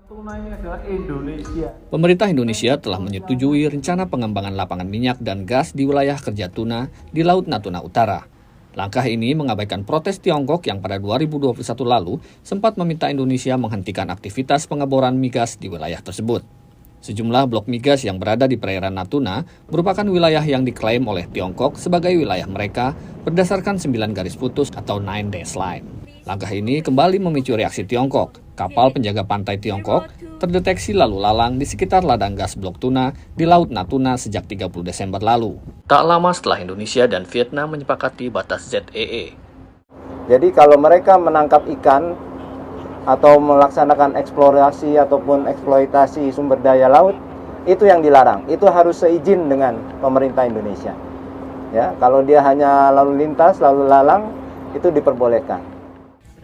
Natuna ini adalah Indonesia. Pemerintah Indonesia telah menyetujui rencana pengembangan lapangan minyak dan gas di wilayah kerja tuna di Laut Natuna Utara. Langkah ini mengabaikan protes Tiongkok yang pada 2021 lalu sempat meminta Indonesia menghentikan aktivitas pengeboran migas di wilayah tersebut. Sejumlah blok migas yang berada di perairan Natuna merupakan wilayah yang diklaim oleh Tiongkok sebagai wilayah mereka berdasarkan 9 garis putus atau 9 dash line. Langkah ini kembali memicu reaksi Tiongkok. Kapal penjaga pantai Tiongkok terdeteksi lalu lalang di sekitar ladang gas blok tuna di Laut Natuna sejak 30 Desember lalu. Tak lama setelah Indonesia dan Vietnam menyepakati batas ZEE. Jadi kalau mereka menangkap ikan atau melaksanakan eksplorasi ataupun eksploitasi sumber daya laut, itu yang dilarang. Itu harus seizin dengan pemerintah Indonesia. Ya, kalau dia hanya lalu lintas, lalu lalang, itu diperbolehkan.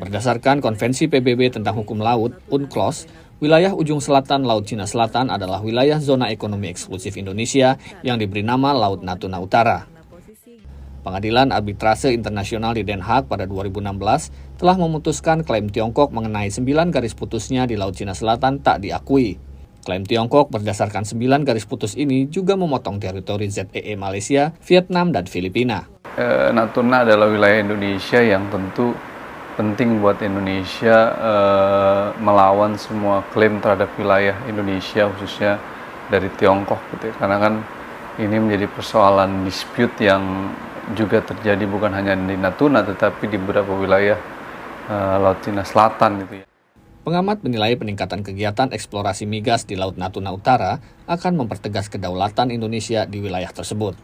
Berdasarkan Konvensi PBB tentang Hukum Laut, UNCLOS, wilayah ujung selatan Laut Cina Selatan adalah wilayah zona ekonomi eksklusif Indonesia yang diberi nama Laut Natuna Utara. Pengadilan Arbitrase Internasional di Den Haag pada 2016 telah memutuskan klaim Tiongkok mengenai 9 garis putusnya di Laut Cina Selatan tak diakui. Klaim Tiongkok berdasarkan 9 garis putus ini juga memotong teritori ZEE Malaysia, Vietnam, dan Filipina. Natuna adalah wilayah Indonesia yang tentu penting buat Indonesia melawan semua klaim terhadap wilayah Indonesia khususnya dari Tiongkok gitu ya. Karena kan ini menjadi persoalan dispute yang juga terjadi bukan hanya di Natuna tetapi di beberapa wilayah Laut Cina Selatan gitu ya. Pengamat menilai peningkatan kegiatan eksplorasi migas di Laut Natuna Utara akan mempertegas kedaulatan Indonesia di wilayah tersebut.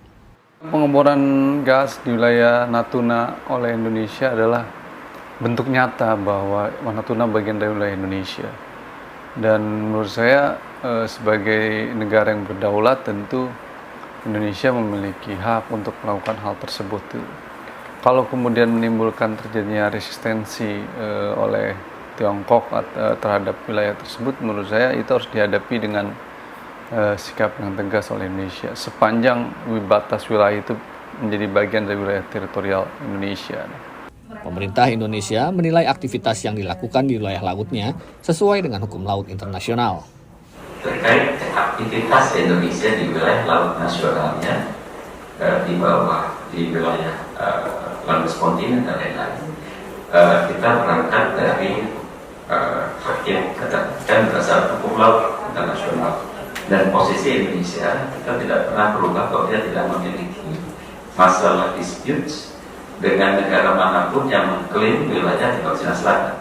Pengeboran gas di wilayah Natuna oleh Indonesia adalah bentuk nyata bahwa Natuna bagian dari wilayah Indonesia. Dan menurut saya sebagai negara yang berdaulat tentu Indonesia memiliki hak untuk melakukan hal tersebut. Kalau kemudian menimbulkan terjadinya resistensi oleh Tiongkok terhadap wilayah tersebut, menurut saya itu harus dihadapi dengan sikap yang tegas oleh Indonesia. Sepanjang batas wilayah itu menjadi bagian dari wilayah teritorial Indonesia. Pemerintah Indonesia menilai aktivitas yang dilakukan di wilayah lautnya sesuai dengan hukum laut internasional. Terkait aktivitas Indonesia di wilayah laut nasionalnya di bawah di wilayah landas kontinen dan lain-lain, kita berangkat dari hak yang ketentukan berdasarkan hukum laut internasional, dan posisi Indonesia kita tidak pernah berubah bahwa dia tidak memiliki masalah disputes dengan negara manapun yang mengklaim wilayah di Laut Cina Selatan.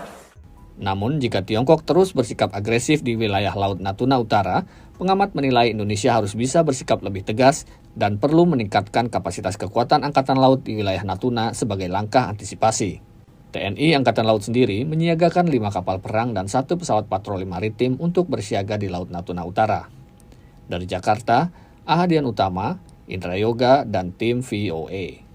Namun, jika Tiongkok terus bersikap agresif di wilayah Laut Natuna Utara, pengamat menilai Indonesia harus bisa bersikap lebih tegas dan perlu meningkatkan kapasitas kekuatan Angkatan Laut di wilayah Natuna sebagai langkah antisipasi. TNI Angkatan Laut sendiri menyiagakan 5 kapal perang dan 1 pesawat patroli maritim untuk bersiaga di Laut Natuna Utara. Dari Jakarta, Ahadian Utama, Indra Yoga, dan tim VOA.